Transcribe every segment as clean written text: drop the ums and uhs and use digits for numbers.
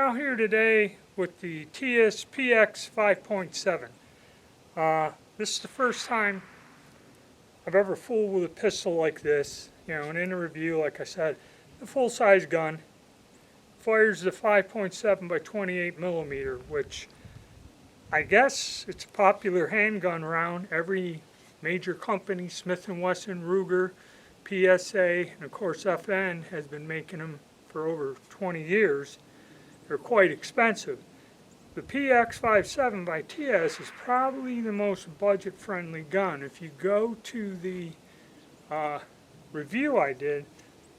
out here today with the Tisas PX 5.7. This is the first time I've ever fooled with a pistol like this. And in a review, like I said, the full-size gun fires the 5.7 by 28 millimeter, which I guess it's a popular handgun round. Every major company, Smith & Wesson, Ruger, PSA, and of course FN has been making them for over 20 years. They're quite expensive. The PX57 by Tisas is probably the most budget-friendly gun. If you go to the review I did,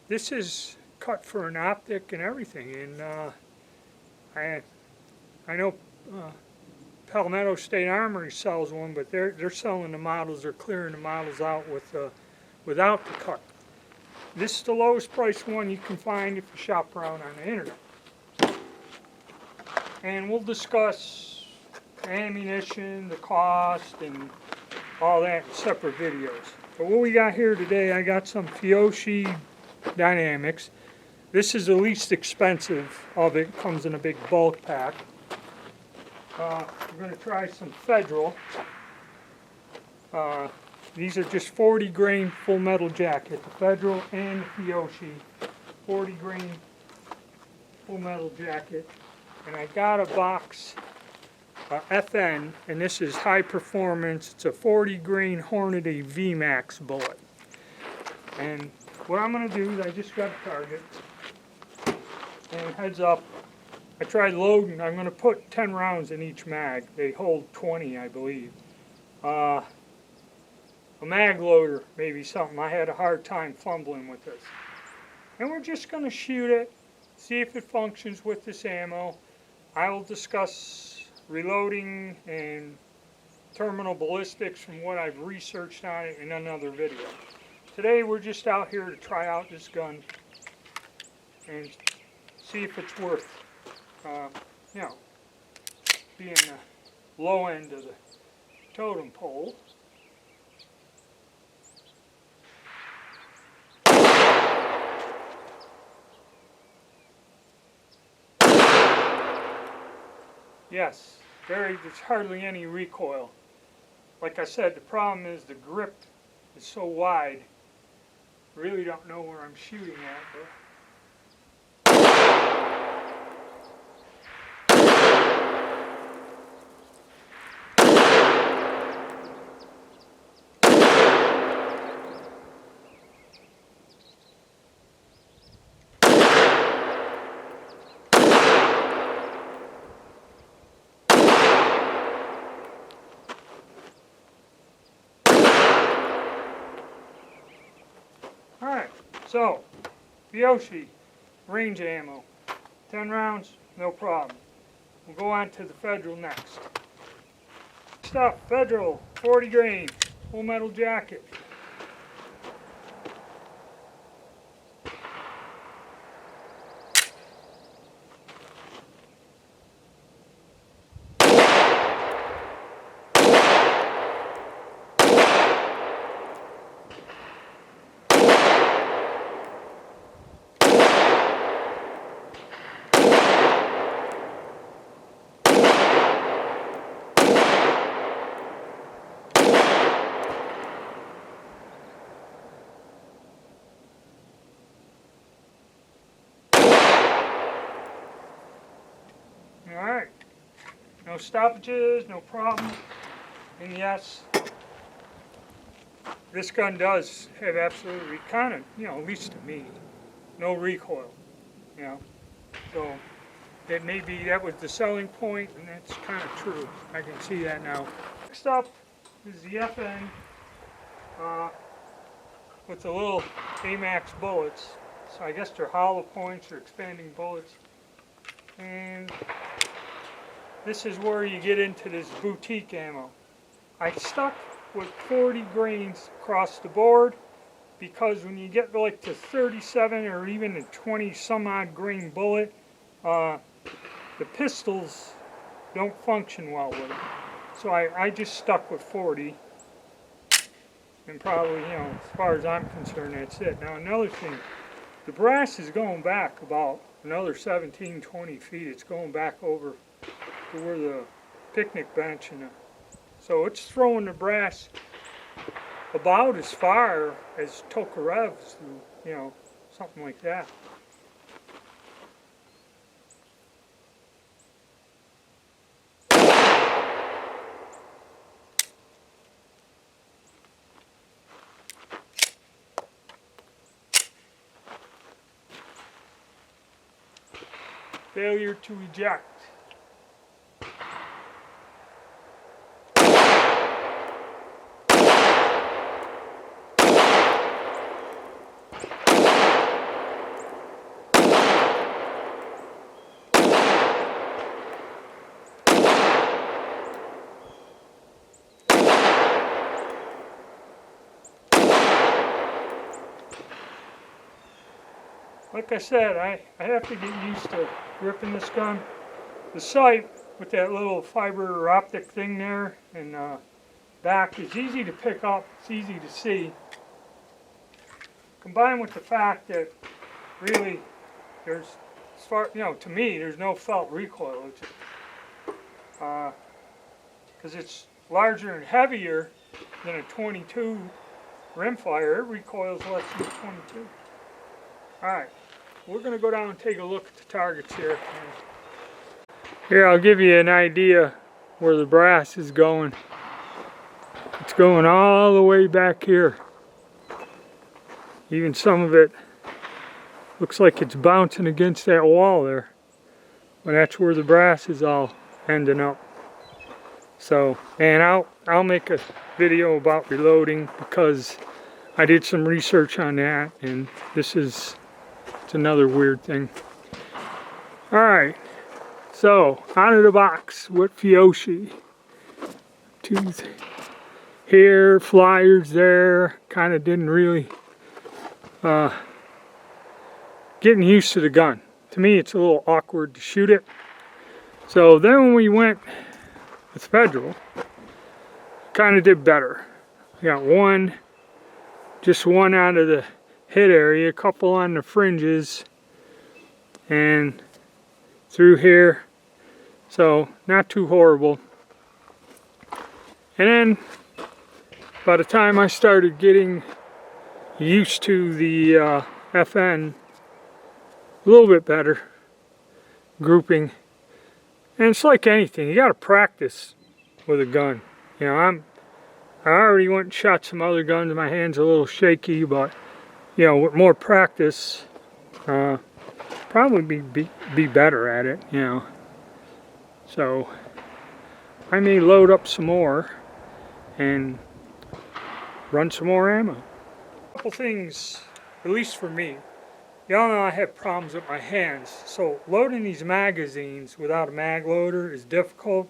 this is cut for an optic and everything. And I know Palmetto State Armory sells one, but they're selling the models. They're clearing the models out with without the cut. This is the lowest priced one you can find if you shop around on the internet. And we'll discuss ammunition, the cost, and all that in separate videos. But what we got here today, I got some Fiocchi Dynamics. This is the least expensive of it. Comes in a big bulk pack. We're going to try some Federal. These are just 40 grain full metal jacket. The Federal and the Fiocchi 40 grain full metal jacket. And I got a box FN, and this is high performance. It's a 40 grain Hornady VMAX bullet. And what I'm going to do is I just got a target. And heads up, I tried loading. I'm going to put 10 rounds in each mag. They hold 20, I believe. A mag loader may be something. I had a hard time fumbling with this. And we're just going to shoot it, see if it functions with this ammo. I will discuss reloading and terminal ballistics from what I've researched on it in another video. Today we're just out here to try out this gun and see if it's worth, being the low end of the totem pole. Yes, there's hardly any recoil. Like I said, the problem is the grip is so wide. Really don't know where I'm shooting at, but alright, so Fiocchi range ammo, 10 rounds, no problem. We'll go on to the Federal next. Next up, Federal 40 grain full metal jacket. Alright, no stoppages, no problem, and yes, this gun does have absolutely kind of, at least to me, no recoil, so that maybe that was the selling point, and that's kind of true. I can see that now. Next up is the FN with the little AMAX bullets, so I guess they're hollow points or expanding bullets. And this is where you get into this boutique ammo. I stuck with 40 grains across the board because when you get like to 37 or even a 20 some odd grain bullet, the pistols don't function well with it. So I just stuck with 40. And probably, as far as I'm concerned, that's it. Now another thing, the brass is going back about another 17, 20 feet. It's going back over to where the picnic bench and so it's throwing the brass about as far as Tokarev's, you know, something like that. Failure to eject. Like I said, I have to get used to gripping this gun. The sight with that little fiber optic thing there and back is easy to pick up, it's easy to see. Combined with the fact that really there's, as far, you know, to me, there's no felt recoil. Because it's larger and heavier than a 22 rimfire, it recoils less than a 22. Alright, we're going to go down and take a look at the targets here. Here, I'll give you an idea where the brass is going. It's going all the way back here. Even some of it looks like it's bouncing against that wall there. But that's where the brass is all ending up. So, and I'll make a video about reloading because I did some research on that, and this is it's another weird thing. Alright, so out of the box with Fiyoshi. Tooth here, flyers there, kind of didn't really getting used to the gun. To me it's a little awkward to shoot it. So then when we went with Federal, kind of did better. I got one, just one out of the hit area, a couple on the fringes, and through here, so not too horrible. And then by the time I started getting used to the FN, a little bit better grouping. And it's like anything, you got to practice with a gun. You know, I already went and shot some other guns, my hand's a little shaky, but you know, with more practice, probably be better at it, you know. So I may load up some more and run some more ammo. A couple things, at least for me. Y'all know I have problems with my hands, so loading these magazines without a mag loader is difficult.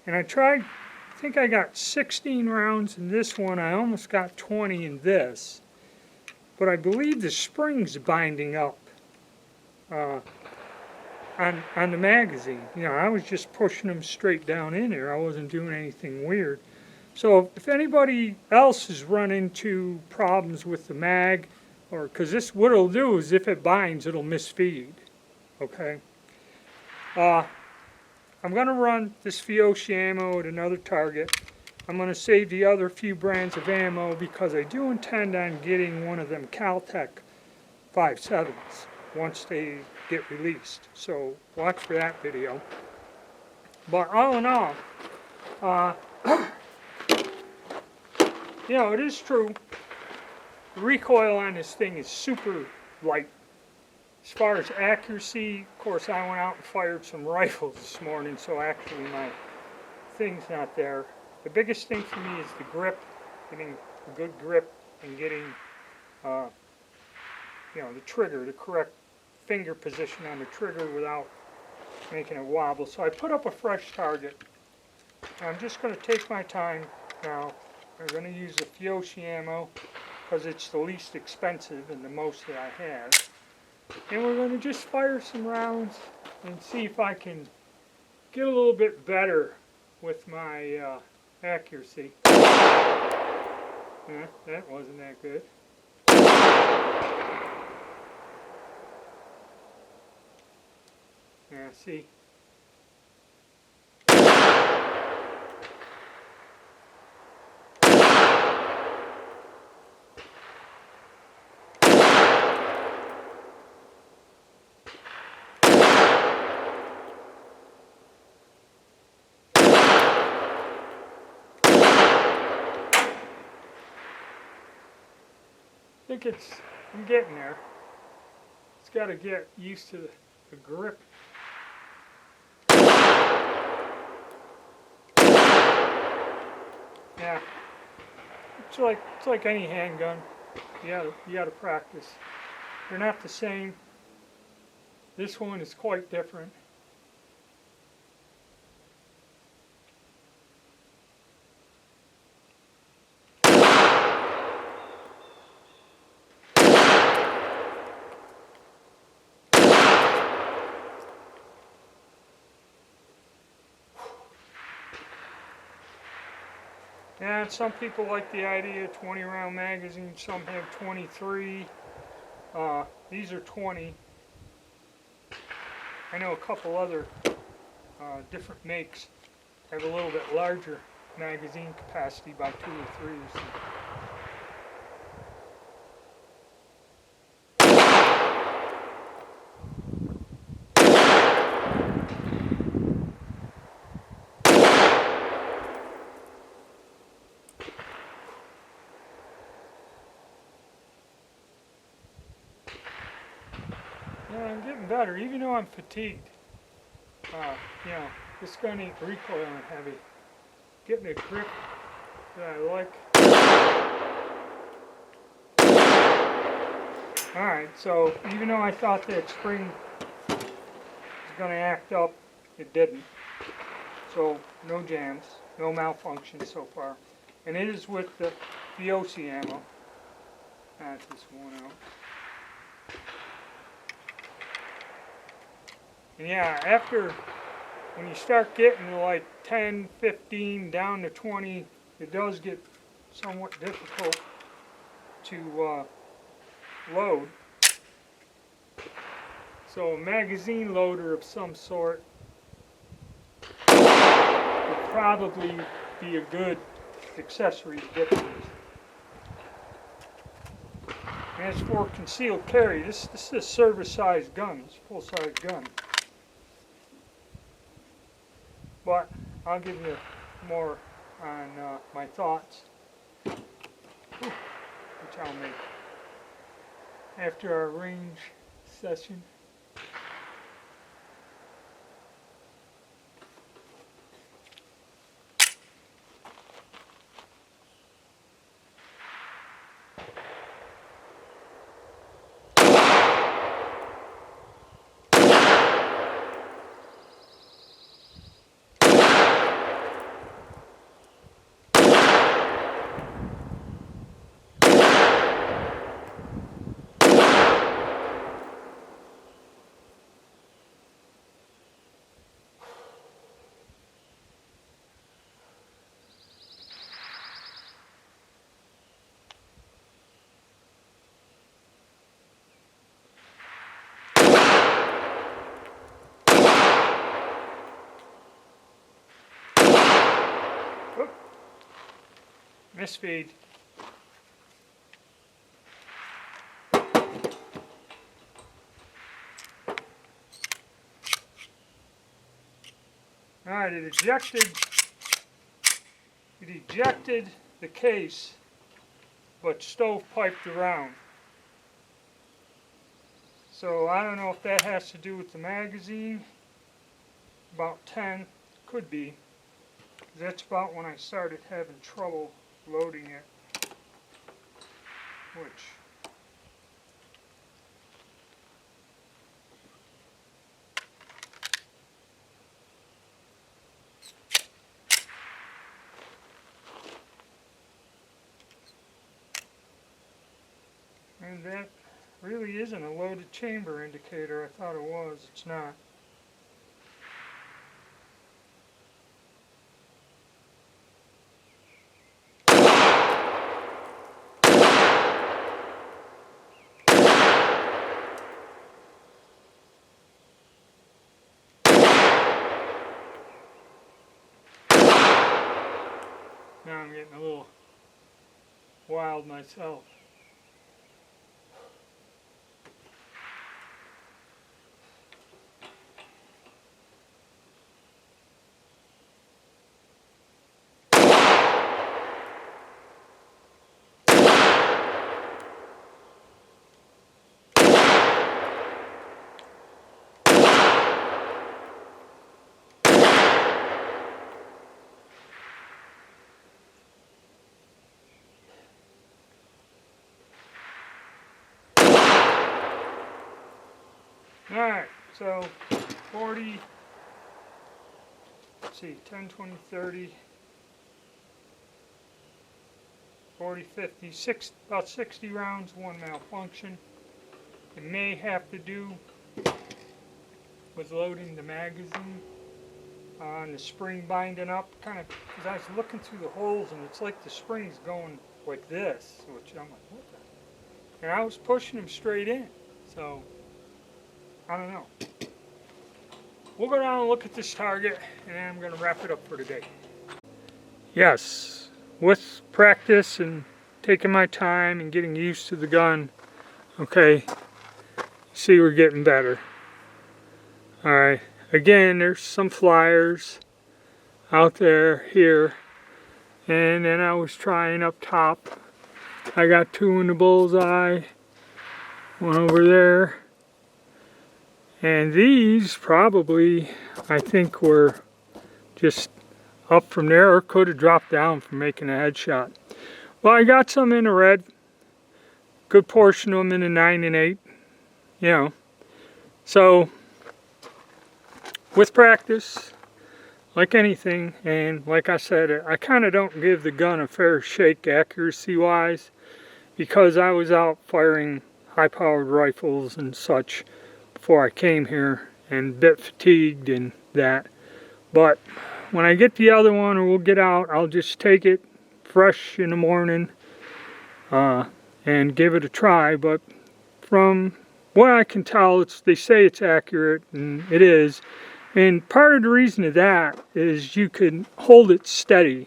And I tried, I think I got 16 rounds in this one, I almost got 20 in this. But I believe the spring's binding up on the magazine. You know, I was just pushing them straight down in there. I wasn't doing anything weird. So if anybody else has run into problems with the mag, or because this, what it'll do is if it binds, it'll misfeed. Okay. I'm going to run this Fiyoshi ammo at another target. I'm going to save the other few brands of ammo because I do intend on getting one of them Caltech 5.7s once they get released. So watch for that video. But all in all, you know, it is true. The recoil on this thing is super light. As far as accuracy, of course, I went out and fired some rifles this morning, so actually my thing's not there. The biggest thing for me is the grip, getting a good grip and getting, you know, the trigger, the correct finger position on the trigger without making it wobble. So I put up a fresh target. I'm just going to take my time now. I'm going to use the Fiyoshi ammo because it's the least expensive and the most that I have. And we're going to just fire some rounds and see if I can get a little bit better with my accuracy. That wasn't that good. see. I think I'm getting there. It's got to get used to the grip. Yeah, it's like any handgun. You gotta practice. They're not the same. This one is quite different. And some people like the idea of 20 round magazines, some have 23. These are 20. I know a couple other different makes have a little bit larger magazine capacity by 2 or 3. So. Yeah, I'm getting better, even though I'm fatigued. You know, this gun ain't recoiling heavy. Getting a grip that I like. Alright, so even though I thought that spring was going to act up, it didn't. So, no jams, no malfunctions so far. And it is with the VOC ammo. That's this one out. And yeah, after, when you start getting to like 10, 15, down to 20, it does get somewhat difficult to load. So a magazine loader of some sort would probably be a good accessory to get these. And as for concealed carry, this is a service-sized gun. It's a full-size gun. But I'll give you more on my thoughts, which I'll make after our range session. Misfeed. Alright, it ejected the case, but stovepiped around. So I don't know if that has to do with the magazine. About 10, could be. That's about when I started having trouble loading it, which and that really isn't a loaded chamber indicator. I thought it was. It's not. Now I'm getting a little wild myself. Alright, so 40, let's see, 10, 20, 30, 40, 50, about 60 rounds, one malfunction. It may have to do with loading the magazine and the spring binding up, kind of, because I was looking through the holes and it's like the spring's going like this, which I'm like, what the? And I was pushing them straight in, so I don't know. We'll go down and look at this target, and then I'm going to wrap it up for today. Yes, with practice and taking my time and getting used to the gun, okay, see we're getting better. Alright, again, there's some flyers out there, here, and then I was trying up top. I got 2 in the bullseye, one over there. And these probably, I think, were just up from there, or could have dropped down from making a headshot. Well, I got some in the red. Good portion of them in the 9 and 8. You know. So, with practice, like anything, and like I said, I kind of don't give the gun a fair shake accuracy-wise, because I was out firing high-powered rifles and such before I came here, and a bit fatigued and that. But when I get the other one, or we'll get out, I'll just take it fresh in the morning and give it a try. But from what I can tell, they say it's accurate, and it is. And part of the reason of that is you can hold it steady,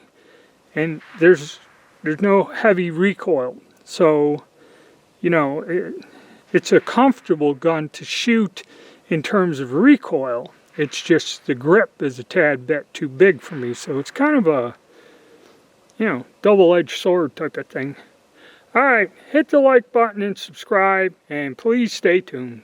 and there's no heavy recoil. So, you know, it's a comfortable gun to shoot in terms of recoil. It's just the grip is a tad bit too big for me. So it's kind of a, you know, double-edged sword type of thing. Alright, hit the like button and subscribe, and please stay tuned.